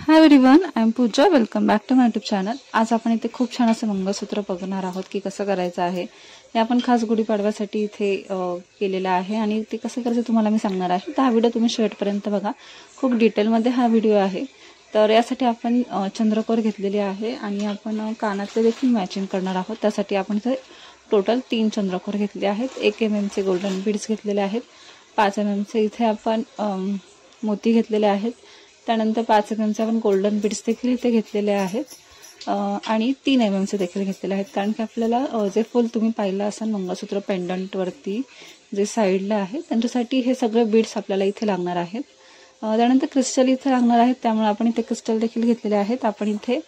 High everyone, I am Pooja. Welcome back to my YouTube channel. आज आपण इथे खूप छान असं मंगळसूत्र बघणार आहोत की कसं करायचं आहे. हे आपण खास गुढीपाडव्यासाठी इथे केलेलं आहे आणि ते कसं करायचं तुम्हाला मी सांगणार आहे. तर हा व्हिडिओ तुम्ही शेवटपर्यंत बघा. खूप डिटेलमध्ये हा व्हिडिओ आहे. तर यासाठी आपण चंद्रकोर घेतलेली आहे आणि आपण कानातले देखील मॅचिंग करणार आहोत. त्यासाठी आपण इथे टोटल 3 चंद्रकोर घेतले आहेत. 1 mm चे गोल्डन बीड्स घेतलेले आहेत. 5 mm चे इथे आपण मोती घेतलेले आहेत. त्यानंतर 5 mm चे आपण गोल्डन बीड्स देखील इथे घेतलेले आहेत आणि 3 mm चे देखील घेतलेले आहेत. कारण की आपल्याला जे फुल तुम्ही पाहिलं असेल मंगळसूत्र पेंडंट वरती जे साईडला आहे त्यांच्यासाठी हे सगळे बीड्स आपल्याला इथे लागणार आहेत. त्यानंतर क्रिस्टल इथे लागणार आहेत. त्यामुळे आपण इथे क्रिस्टल देखील घेतलेले आहेत. आपण इथे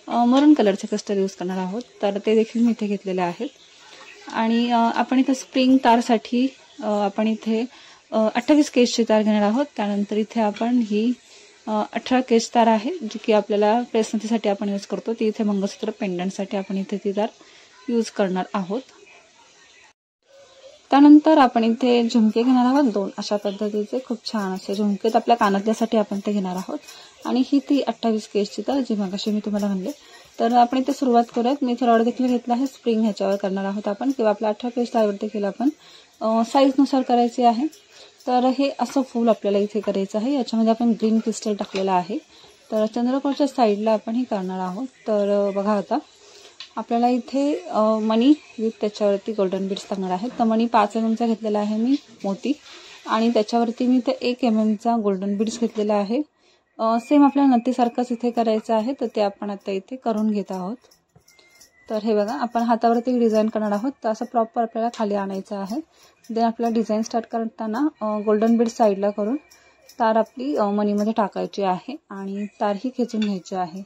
मरून कलरचे क्रिस्टल यूज करणार आहोत, तर ते देखील मी इथे घेतलेले आहेत. आणि आपण इथे स्प्रिंग तारसाठी आपण इथे 28 केजची तार घेणार आहोत. त्यानंतर इथे आपण ही 18 केज तार आहे जी की आपल्याला प्रेसनतीसाठी आपण यूज करतो. ती इथे मंगळसूत्र पेंडंटसाठी आपण इथे ती तार यूज करणार आहोत. त्यानंतर आपण इथे झुमके घेणार आहोत 2 अशा पद्धतीचे खूप छान असे झुमके आपल्या कानातल्यासाठी आपण ते घेणार आहोत. आणि ही ती 28 केजची तार जी मगाशी मी तुम्हाला म्हणले. तर आपण इथे सुरुवात करूयात. मी इथे रॉड देखील घेतला आहे. स्प्रिंग ह्याच्यावर करणार आहोत आपण किंवा आपल्या 18 केज तारवर देखील आपण साईजनुसार करायची आहे. तर हे असं फूल आपल्याला इथे करायचं आहे. याच्यामध्ये आपण ग्रीन क्रिस्टल टाकलेलं आहे. तर चंद्रकोरच्या साईडला आपण हे करणार आहोत. तर बघा आता आपल्याला इथे मनी विथ त्याच्यावरती गोल्डन बीड्स टाकणार आहेत. तर मनी 5 mm चा घेतलेला आहे मी मोती आणि त्याच्यावरती मी इथे 1 mm चा गोल्डन बीड्स घेतलेला आहे. सेम आपल्याला नथीसारखंच इथे करायचं आहे. तर ते आपण आता इथे करून घेत आहोत. तर हे बघा आपण हातावरती डिझाईन करणार आहोत. तर असं प्रॉपर आपल्याला खाली आणायचं आहे. देन आपल्याला डिझाईन स्टार्ट करताना गोल्डन बीड साईडला करून तार आपली मनीमध्ये टाकायची आहे आणि तार ही खेचून घ्यायची आहे.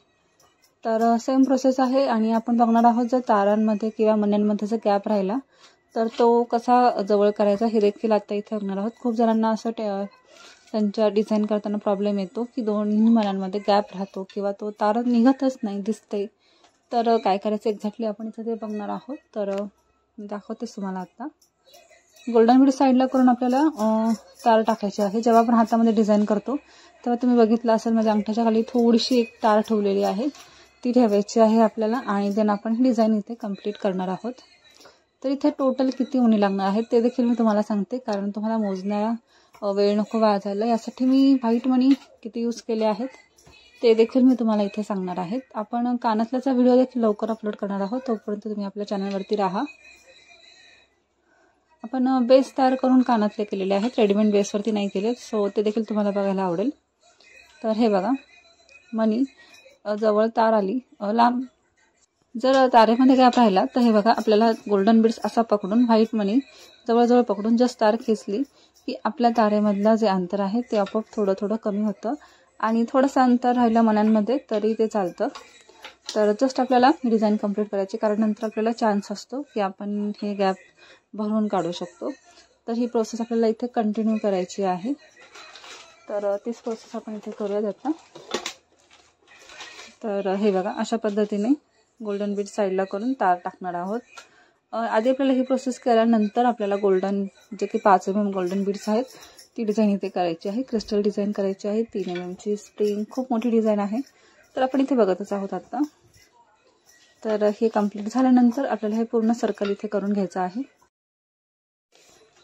तर सेम प्रोसेस आहे. आणि आपण बघणार आहोत जर तारांमध्ये किंवा मण्यांमध्ये जर गॅप राहिला तर तो कसा जवळ करायचा हे देखील आता इथे बघणार आहोत. खूप जणांना असं त्यांच्या डिझाईन करताना प्रॉब्लेम येतो की दोन्ही मण्यांमध्ये गॅप राहतो किंवा तो तार निघतच नाही दिसते. तर काय करायचं एक्झॅक्टली आपण इथे ते बघणार आहोत. तर मी दाखवतेच तुम्हाला आता. गोल्डन बीड साईडला करून आपल्याला तार टाकायची आहे. जेव्हा आपण हातामध्ये डिझाईन करतो तेव्हा तुम्ही बघितलं असेल माझ्या अंगठ्याच्या खाली थोडीशी एक तार ठेवलेली आहे, ती ठेवायची आहे आपल्याला. आणि देन आपण डिझाईन इथे कंप्लीट करणार आहोत. तर इथे टोटल किती मणी लागणार आहेत ते देखील मी तुम्हाला सांगते, कारण तुम्हाला मोजण्याला वेळ नको वाया जायला. यासाठी मी व्हाईट मणी किती यूज केले आहेत ते देखील मी तुम्हाला इथे सांगणार आहेत. आपण कानातल्याचा व्हिडिओ देखील लवकर अपलोड करणार आहोत. तोपर्यंत तुम्ही आपल्या चॅनलवरती राहा. आपण बेस तयार करून कानातले केलेले आहेत, रेडीमेड बेसवरती नाही केले. सो ते देखील तुम्हाला बघायला आवडेल. तर हे बघा मनी जवळ तार आली लांब. जर तारेमध्ये गॅप राहिला तर हे बघा आपल्याला गोल्डन बीड्स असा पकडून व्हाईट मनी जवळजवळ पकडून जस्ट तार खेचली की आपल्या तारेमधलं जे अंतर आहे ते आपोआप थोडं थोडं कमी होतं. आणि थोडंसं अंतर राहिलं मण्यांमध्ये तरी ते चालतं. तर जस्ट आपल्याला डिझाईन कंप्लीट करायची, कारण नंतर आपल्याला चान्स असतो की आपण हे गॅप भरून काढू शकतो. तर ही प्रोसेस आपल्याला इथे कंटिन्यू करायची आहे. तर तीच प्रोसेस आपण इथे करूयात आता. तर हे बघा अशा पद्धतीने गोल्डन बीड साईडला करून तार टाकणार आहोत. आधी आपल्याला ही प्रोसेस केल्यानंतर आपल्याला गोल्डन जे की 5 mm गोल्डन बीड्स आहेत ती डिझाईन इथे करायची आहे. क्रिस्टल डिझाईन करायची आहे. 3 mm ची स्प्रिंग खूप मोठी डिझाईन आहे. तर आपण इथे बघतच आहोत आता. तर हे कंप्लीट झाल्यानंतर आपल्याला हे पूर्ण सर्कल इथे करून घ्यायचं आहे.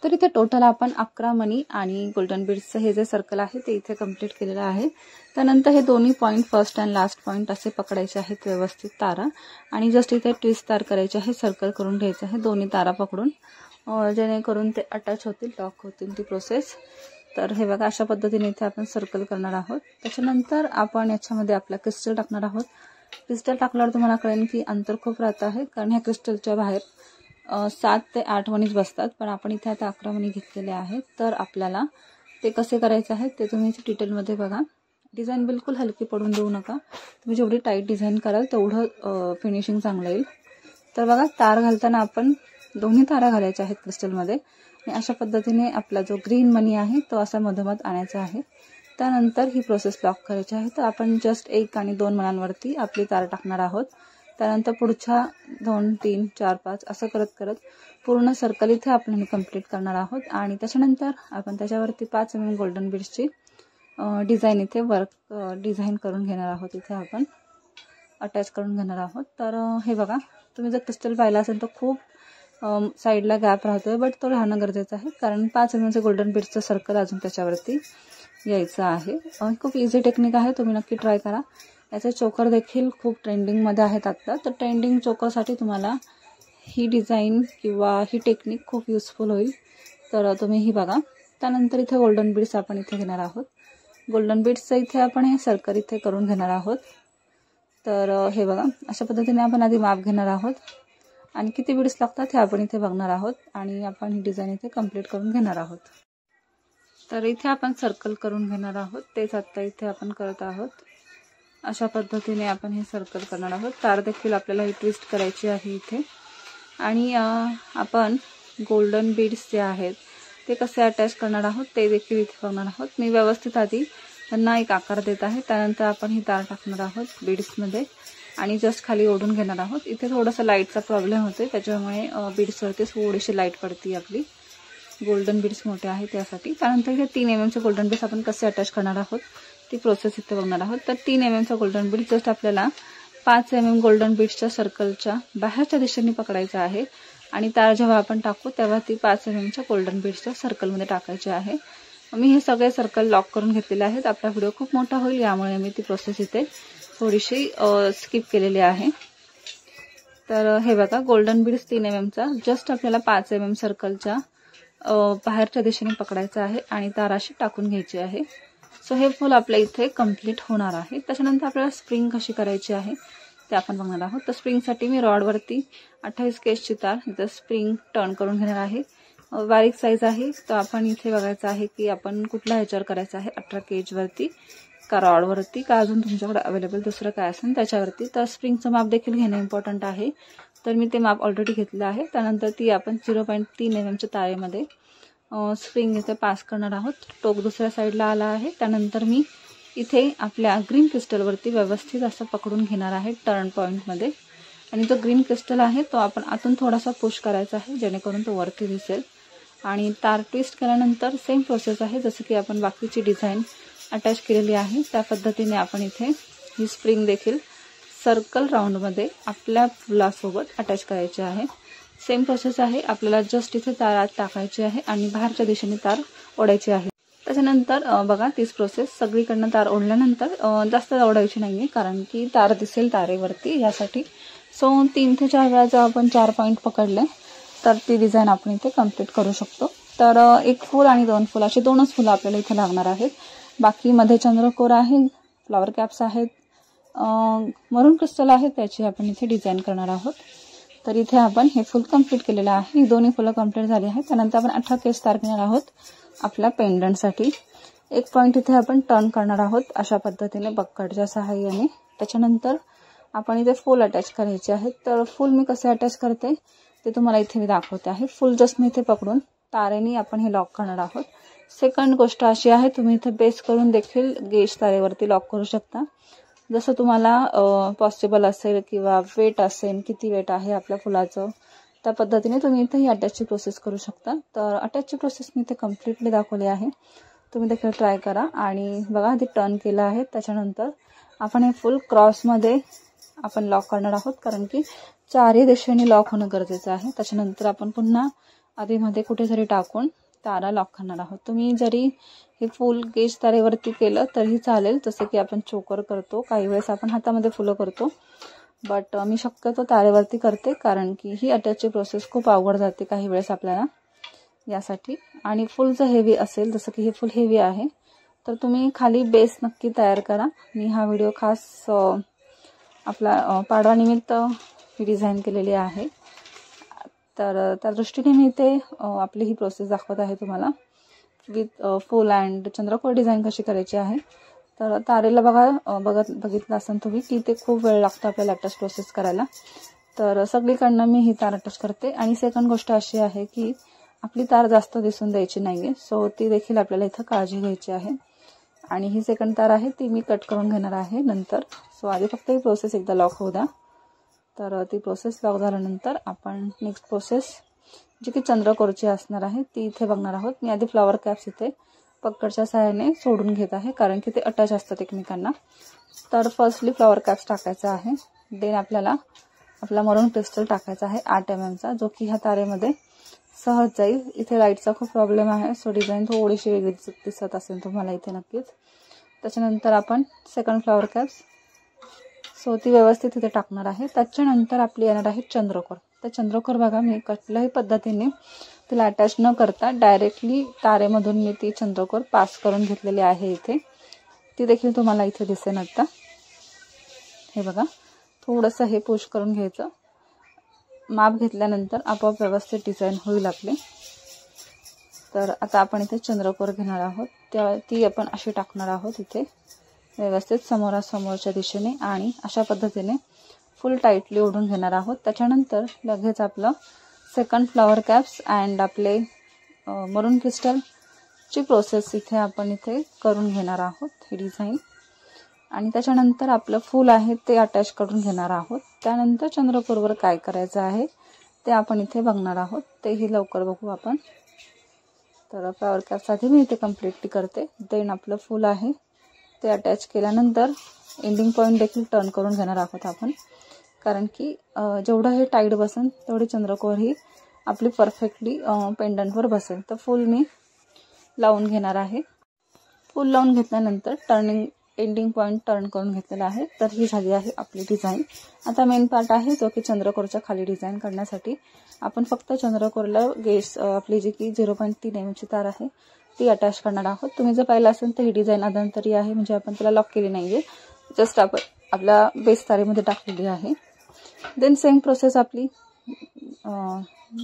तर इथे टोटल आपण 11 मनी आणि गोल्डन बीड्सचं हे जे सर्कल आहे ते इथे कंप्लीट केलेलं आहे. त्यानंतर हे दोन्ही point first and last point असे पकडायचे आहेत व्यवस्थित तारा. आणि जस्ट इथे ट्विस्ट तार करायचे आहे, सर्कल करून घ्यायचं आहे दोन्ही तारा पकडून, जेणेकरून ते अटॅच होतील, लॉक होतील ती प्रोसेस. तर हे बघा अशा पद्धतीने इथे आपण सर्कल करणार आहोत. त्याच्यानंतर आपण याच्यामध्ये आपला क्रिस्टल टाकणार आहोत. क्रिस्टल टाकल्यावर तुम्हाला कळेल की अंतर खूप राहत आहे, कारण ह्या क्रिस्टलच्या बाहेर 7 ते 8 मनीच बसतात. पण आपण इथे आता 11 मनी घेतलेले आहेत. तर आपल्याला ते कसे करायचे आहे ते तुम्ही डिटेलमध्ये बघा. डिझाईन बिलकुल हलकी पडून देऊ नका. तुम्ही जेवढी टाईट डिझाईन कराल तेवढं फिनिशिंग चांगलं येईल. तर बघा तार घालताना आपण दोन्ही तारा घालायच्या आहेत क्रिस्टलमध्ये. आणि अशा पद्धतीने आपला जो ग्रीन मनी आहे तो असा मधोमध आणायचा आहे. त्यानंतर ही प्रोसेस लॉक करायची आहे. तर आपण जस्ट 1 आणि 2 मण्यांवरती आपली तार टाकणार आहोत. त्यानंतर पुढच्या 2, 3, 4, 5 असं करत करत पूर्ण सर्कल इथे आपण कंप्लीट करणार आहोत. आणि त्याच्यानंतर आपण त्याच्यावरती 5 mm गोल्डन बीड्सची डिझाईन इथे वर्क डिझाईन करून घेणार आहोत, इथे आपण अटॅच करून घेणार आहोत. तर हे बघा, तुम्ही जर क्रिस्टल पाहिला असेल तर खूप साईडला गॅप राहतोय, बट तो राहणं गरजेचं आहे कारण 5 mm गोल्डन बीड्सचं सर्कल अजून त्याच्यावरती यायचं आहे. खूप इझी टेक्निक आहे, तुम्ही नक्की ट्राय करा. याचे चोकर देखील खूप ट्रेंडिंगमध्ये आहेत आत्ता, तर ट्रेंडिंग चोकरसाठी तुम्हाला ही डिझाईन किंवा ही टेक्निक खूप युजफुल होईल. तर तुम्ही ही बघा. त्यानंतर इथे गोल्डन बीड्स आपण इथे घेणार आहोत. गोल्डन बीड्सचं इथे आपण हे सर्कल इथे करून घेणार आहोत. तर हे बघा, अशा पद्धतीने आपण आधी माप घेणार आहोत आणि किती बीड्स लागतात हे आपण इथे बघणार आहोत आणि आपण ही डिझाईन इथे कंप्लीट करून घेणार आहोत. तर इथे आपण सर्कल करून घेणार आहोत, तेच आत्ता इथे आपण करत आहोत. अशा पद्धतीने आपण हे सर्कल करणार आहोत. तार देखील आपल्याला ही ट्विस्ट करायची आहे इथे. आणि आपण गोल्डन बीड्स जे आहेत ते कसे अटॅच करणार आहोत ते देखील इथे बघणार आहोत. मी व्यवस्थित आधी त्यांना एक आकार देत आहे, त्यानंतर आपण ही तार टाकणार आहोत बीड्समध्ये आणि जस्ट खाली ओढून घेणार आहोत. इथे थोडासा लाईटचा प्रॉब्लेम होतोय, त्याच्यामुळे बीड्सवरती थोडीशी लाईट पडती आपली. गोल्डन बीड्स मोठे आहेत त्यासाठी. त्यानंतर इथे 3 mm गोल्डन बीड्स आपण कसे अटॅच करणार आहोत ती प्रोसेस इथे बघणार आहोत. तर 3 mm गोल्डन बीड जस्ट आपल्याला 5 mm गोल्डन बीड्सच्या सर्कलच्या बाहेरच्या दिशेने पकडायचं आहे आणि तार जेव्हा आपण टाकू तेव्हा ती 5 mm गोल्डन बीड्सच्या सर्कलमध्ये टाकायची आहे. मी हे सगळे सर्कल लॉक करून घेतलेले आहेत. आपला व्हिडिओ खूप मोठा होईल, यामुळे मी ती प्रोसेस इथे थोडीशी स्किप केलेली आहे. तर हे बघा, गोल्डन बीड्स 3 mm जस्ट आपल्याला 5 mm सर्कलच्या बाहेरच्या दिशेने पकडायचं आहे आणि तार अशी टाकून घ्यायची आहे. सो हे फुल आपल्या इथे कंप्लीट होणार आहे. त्याच्यानंतर आपल्याला स्प्रिंग कशी करायची आहे ते आपण बघणार आहोत. तर स्प्रिंगसाठी मी रॉडवरती 28 केजची तार इथं स्प्रिंग टर्न करून घेणार आहे. बारीक साईज आहे, तर आपण इथे बघायचं आहे की आपण कुठल्या ह्याच्यावर करायचं आहे, 18 केजवरती का रॉडवरती का अजून तुमच्याकडे अवेलेबल दुसरं काय असेल त्याच्यावरती. तर स्प्रिंगचं माप देखील घेणं इम्पॉर्टंट आहे. तर मी ते माप ऑलरेडी घेतलं आहे. त्यानंतर ती आपण 0.3 mm तारेमध्ये स्प्रिंग इथे पास करणार आहोत. टोक दुसऱ्या साईडला आला आहे. त्यानंतर मी इथे आपल्या ग्रीन क्रिस्टलवरती व्यवस्थित असं पकडून घेणार आहे टर्न पॉईंटमध्ये आणि जो ग्रीन क्रिस्टल आहे तो आपण आतून थोडासा पुश करायचा आहे जेणेकरून तो वरती दिसेल. आणि तार ट्विस्ट केल्यानंतर सेम प्रोसेस आहे जसं की आपण बाकीची डिझाईन अटॅच केलेली आहे त्या पद्धतीने आपण इथे ही स्प्रिंग देखील सर्कल राऊंडमध्ये आपल्या फुलासोबत अटॅच करायची आहे. सेम प्रोसेस आहे, आपल्याला जस्ट इथे तार आत टाकायची आहे आणि बाहेरच्या दिशेने तार ओढायची आहे. त्याच्यानंतर बघा तीच प्रोसेस सगळीकडनं तार ओढल्यानंतर जास्त ओढायची नाहीये कारण की तार दिसेल तारेवरती यासाठी. सो 3 ते 4 वेळा जर आपण 4 पॉईंट पकडले तर ती डिझाईन आपण इथे कंप्लीट करू शकतो. तर 1 फूल आणि 2 फूल असे 2च फुलं आपल्याला इथे लागणार आहेत. बाकी मध्ये चंद्रकोर आहे, फ्लॉवर कॅप्स आहेत, मरून क्रिस्टल आहे, त्याची आपण इथे डिझाईन करणार आहोत. तर इथे आपण हे फुल कंप्लीट केलेलं आहे. ही दोन्ही फुलं कंप्लीट झाली आहेत. त्यानंतर आपण 18 केस तार घेणार आहोत आपल्या पेंडंटसाठी. 1 पॉईंट इथे आपण टर्न करणार आहोत अशा पद्धतीने बक्कडच्या सहाय्याने. त्याच्यानंतर आपण इथे फुल अटॅच करायचे आहेत. तर फुल मी कसे अटॅच करते ते तुम्हाला इथे मी दाखवते आहे. फुल जस्ट मी इथे पकडून तारेने आपण हे लॉक करणार आहोत. सेकंड गोष्ट अशी आहे, तुम्ही इथे बेस करून देखील गेज तारेवरती लॉक करू शकता जसं तुम्हाला पॉसिबल असेल किंवा वेट असेल, किती वेट आहे आपल्या फुलाचं त्या पद्धतीने तुम्ही इथे ही अटॅचची प्रोसेस करू शकता. तर अटॅचची प्रोसेस मी इथे कम्प्लिटली दाखवली आहे, तुम्ही देखील ट्राय करा. आणि बघा आधी टर्न केलं आहे. त्याच्यानंतर आपण हे फुल क्रॉसमध्ये आपण लॉक करणार आहोत कारण की 4ही दिशेने लॉक होणं गरजेचं आहे. त्याच्यानंतर आपण पुन्हा आधीमध्ये कुठेतरी टाकून तारा लॉक करणार आहोत. तुम्ही जरी हे फुल गेज तारेवरती केलं तरी चालेल, जसं की आपण चोकर करतो, काही वेळेस आपण हातामध्ये फुलं करतो, बट मी शक्यतो तारेवरती करते कारण की ही अटॅचची प्रोसेस खूप अवघड जाते काही वेळेस आपल्याला यासाठी. आणि फुल जर हेवी असेल, जसं की हे फुल हेवी आहे, तर तुम्ही खाली बेस नक्की तयार करा. मी हा व्हिडिओ खास आपला पाडवानिमित्त ही डिझाईन केलेली आहे. तर त्या दृष्टीने मी इथे आपली ही प्रोसेस दाखवत आहे तुम्हाला विथ फुल अँड चंद्रकोर डिझाईन कशी करायची आहे. तर तारेला बघितलं असेल तुम्ही की ते खूप वेळ लागतो आपल्याला अटॅच प्रोसेस करायला. तर सगळीकडनं मी ही तार अटॅच करते. आणि सेकंड गोष्ट अशी आहे की आपली तार जास्त दिसून द्यायची नाहीये, सो ती देखील आपल्याला इथं काळजी घ्यायची आहे. आणि ही सेकंड तार आहे ती मी कट करून घेणार आहे नंतर. सो आधी फक्त ही प्रोसेस एकदा लॉक होऊ द्या. तर ती प्रोसेस लॉक झाल्यानंतर आपण नेक्स्ट प्रोसेस जी की चंद्रकोरची असणार आहे ती इथे बघणार आहोत. मी आधी फ्लॉवर कॅप्स इथे पकडच्या सहाय्याने सोडून घेत आहे, कारण की ते अटॅच असतात एकमेकांना. तर फर्स्टली फ्लॉवर कॅप्स टाकायचा आहे. देन आपल्याला आपला मरून क्रिस्टल टाकायचा आहे 8 mm चा, जो की ह्या तारेमध्ये सहज जाईल. इथे लाईटचा खूप प्रॉब्लेम आहे, सो डिझाईन थोडीशी वेगळी दिसत असेल तुम्हाला इथे नक्कीच. त्याच्यानंतर आपण सेकंड फ्लॉवर कॅप्स, सो ती व्यवस्थित इथे टाकणार आहे. त्याच्यानंतर आपली येणार आहे चंद्रकोर. तर चंद्रकोर बघा, मी कुठल्याही पद्धतीने तिला अटॅच न करता डायरेक्टली तारेमधून मी ती चंद्रकोर पास करून घेतलेली आहे इथे. ती देखील तुम्हाला इथे दिसेल आता. हे बघा, थोडंसं हे पुश करून घ्यायचं. माप घेतल्यानंतर आपोआप व्यवस्थित डिझाईन होईल आपली. तर आता आपण इथे चंद्रकोर घेणार आहोत, ती आपण अशी टाकणार आहोत इथे व्यवस्थित समोरासमोरच्या दिशेने, आणि अशा पद्धतीने फुल टाईटली ओढून घेणार आहोत. त्याच्यानंतर लगेच आपलं सेकंड फ्लॉवर कॅप्स अँड आपले मरून क्रिस्टलची प्रोसेस इथे आपण इथे करून घेणार आहोत ही डिझाईन. आणि त्याच्यानंतर आपलं फूल आहे ते अटॅच करून घेणार आहोत. त्यानंतर चंद्रकोरवर काय करायचं आहे ते आपण इथे बघणार आहोत, तेही लवकर बघू आपण. तर फ्लॉवर कॅप्स आधी मी इथे कम्प्लिटली करते. देन आपलं फूल आहे ते अटॅच केल्यानंतर एंडिंग पॉईंट देखील टर्न करून घेणार आहोत आपण, कारण की जेवढं हे टाईट बसेल तेवढी चंद्रकोर ही आपली परफेक्टली पेंडंटवर बसेल. तर फूल मी लावून घेणार आहे. फूल लावून घेतल्यानंतर एंडिंग पॉईंट टर्न करून घेतलेला आहे. तर ही झाली आहे आपली डिझाईन. आता मेन पार्ट आहे जो की चंद्रकोरच्या खाली डिझाईन करण्यासाठी आपण फक्त चंद्रकोरला आपली जी की 0.3 mm ची तार आहे ती अटॅच करणार आहोत. तुम्ही जर पाहिलं असेल तर ही डिझाईन अधांतरी आहे, म्हणजे आपण त्याला लॉक केली नाहीये, जस्ट आपण आपल्या बेस तारेमध्ये टाकलेली आहे. देन सेम प्रोसेस आपली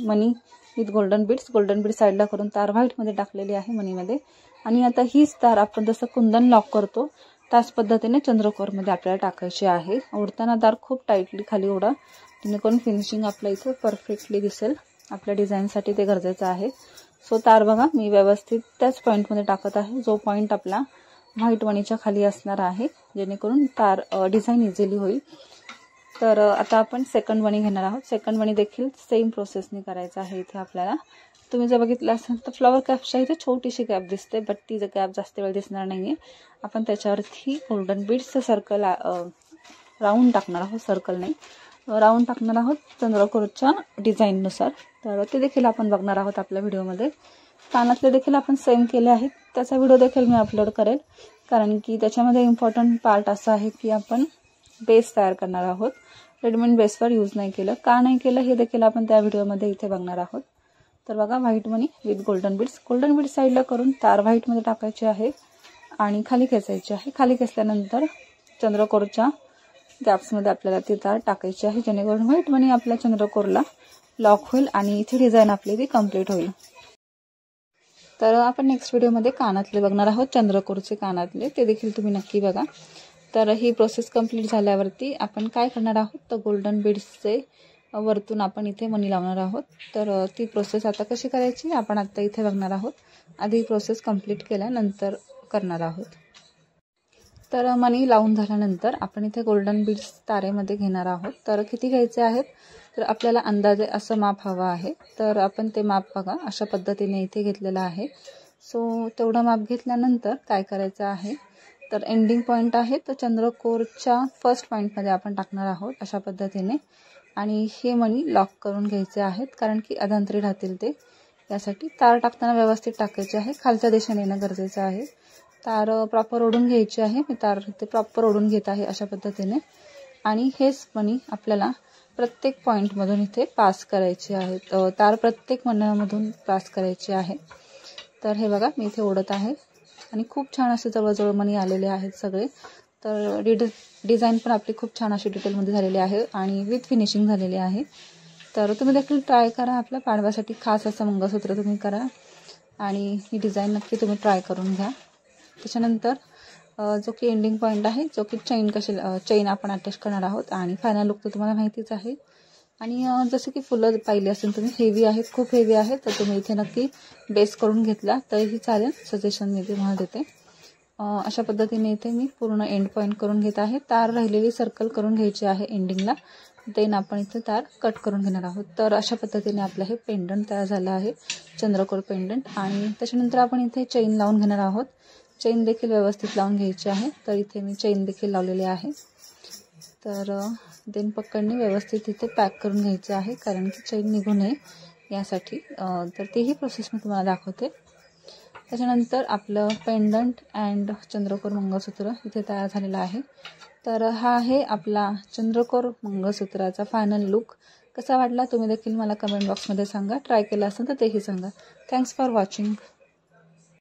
मनी विथ गोल्डन बीड्स साईडला करून तार व्हाईटमध्ये टाकलेली आहे मनीमध्ये. आणि आता हीच तार आपण जसं कुंदन लॉक करतो त्याच पद्धतीने चंद्रकोरमध्ये आपल्याला टाकायची आहे. ओढताना तार खूप टाईटली खाली ओढा, जेणेकरून फिनिशिंग आपल्या इथे परफेक्टली दिसेल. आपल्या डिझाईनसाठी ते गरजेचं आहे. सो तार बघा, मी व्यवस्थित त्याच पॉईंटमध्ये टाकत आहे, जो पॉईंट आपला व्हाईट मनीच्या खाली असणार आहे, जेणेकरून तार डिझाईन इझिली होईल. तर आता आपण सेकंड मनी घेणार आहोत. सेकंड मनी देखील सेम प्रोसेसने करायचं आहे इथे आपल्याला. तुम्ही जर बघितलं असेल तर फ्लॉवर कॅप्सच्या इथे छोटीशी गॅप दिसते, बट ती गॅप जास्त वेळ दिसणार नाहीये. आपण त्याच्यावरती गोल्डन बीड्सचं सर्कल राऊंड टाकणार आहोत, सर्कल नाही राऊंड टाकणार आहोत चंद्रकोरच्या डिझाईननुसार. तर ते देखील आपण बघणार आहोत आपल्या व्हिडिओमध्ये. कानातले देखील आपण सेम केले आहेत, त्याचा व्हिडिओ देखील मी अपलोड करेल, कारण की त्याच्यामध्ये इम्पॉर्टंट पार्ट असा आहे की आपण बेस तयार करणार आहोत. रेडीमेड बेसवर यूज नाही केलं. का नाही केलं हे देखील आपण त्या व्हिडिओमध्ये इथे बघणार आहोत. तर बघा, white money with golden beads साईडला करून तार व्हाईटमध्ये टाकायची आहे आणि खाली खेचायची आहे. खाली खेचल्यानंतर चंद्रकोरच्या गॅप्समध्ये आपल्याला ती तार टाकायची आहे, जेणेकरून व्हाईट मनी आपल्या चंद्रकोरला लॉक होईल आणि इथे डिझाईन आपली ती कम्प्लीट होईल. तर आपण नेक्स्ट व्हिडिओमध्ये कानातले बघणार आहोत, चंद्रकोरचे कानातले, ते देखील तुम्ही नक्की बघा. तर ही प्रोसेस कंप्लीट झाल्यावरती आपण काय करणार आहोत, तर गोल्डन बीड्सचे वरतून आपण इथे मनी लावणार आहोत. तर ती प्रोसेस आता कशी करायची आपण आता इथे बघणार आहोत. आधी प्रोसेस कंप्लीट केल्यानंतर करणार आहोत. तर मनी लावून झाल्यानंतर आपण इथे गोल्डन बीड्स तारेमध्ये घेणार आहोत. तर किती घ्यायचे आहेत, तर आपल्याला अंदाजे असं माप हवं आहे. तर आपण ते माप बघा अशा पद्धतीने इथे घेतलेलं आहे. सो तेवढं माप घेतल्यानंतर काय करायचं आहे, तर एंडिंग पॉईंट आहे तर चंद्रकोरच्या फर्स्ट पॉईंटमध्ये आपण टाकणार आहोत अशा पद्धतीने. आणि हे मनी लॉक करून घ्यायचे आहेत, कारण की अधांतरी राहतील ते. यासाठी तार टाकताना व्यवस्थित टाकायची आहे, खालच्या दिशेने येणं गरजेचं आहे. तार प्रॉपर ओढून घ्यायची आहे. मी तार ते प्रॉपर ओढून घेत आहे अशा पद्धतीने. आणि हेच मनी आपल्याला प्रत्येक पॉईंटमधून इथे पास करायची आहे. तार प्रत्येक मण्यामधून पास करायची आहे. तर हे बघा, मी इथे ओढत आहे आणि खूप छान असे जवळजवळ मनी आलेले आहेत सगळे. तर डिझाईन पण आपली खूप छान अशी डिटेलमध्ये झालेली आहे आणि विथ फिनिशिंग झालेली आहे. तर तुम्ही देखील ट्राय करा. आपल्या पाडव्यासाठी खास असं मंगळसूत्र तुम्ही करा आणि ही डिझाईन नक्की तुम्ही ट्राय करून घ्या. त्याच्यानंतर जो की एंडिंग पॉईंट आहे, जो की चेन आपण अटॅच करणार आहोत. आणि फायनल लुक तर तुम्हाला माहितीच आहे. आणि जसं की फुलं पाहिली असेल तुम्ही, हेवी आहेत, खूप हेवी आहेत, तर तुम्ही इथे नक्की बेस करून घेतला तरीही चालेल, सजेशन मी तुम्हाला देते. अशा पद्धतीने इथे मी पूर्ण एंड पॉईंट करून घेत आहे. तार राहिलेली सर्कल करून घ्यायची आहे एंडिंगला. देन आपण इथे तार कट करून घेणार आहोत. तर अशा पद्धतीने आपलं हे पेंडंट तयार झालं आहे, चंद्रकोर पेंडंट. आणि त्याच्यानंतर आपण इथे चेन लावून घेणार आहोत. चेन देखील व्यवस्थित लावून घ्यायची आहे. तर इथे मी चेन देखील लावलेली आहे. तर देन पकडणी व्यवस्थित इथे पॅक करून घ्यायचं आहे, कारण की चेन निघू नये यासाठी. तर तीही प्रोसेस मी तुम्हाला दाखवते. त्याच्यानंतर आपलं पेंडंट अँड चंद्रकोर मंगळसूत्र इथे तयार झालेलं आहे. तर हा आहे आपला चंद्रकोर मंगळसूत्राचा फायनल लुक. कसा वाटला तुम्ही देखील मला कमेंट बॉक्समध्ये सांगा. ट्राय केला असेल तर तेही सांगा. Thanks for watching.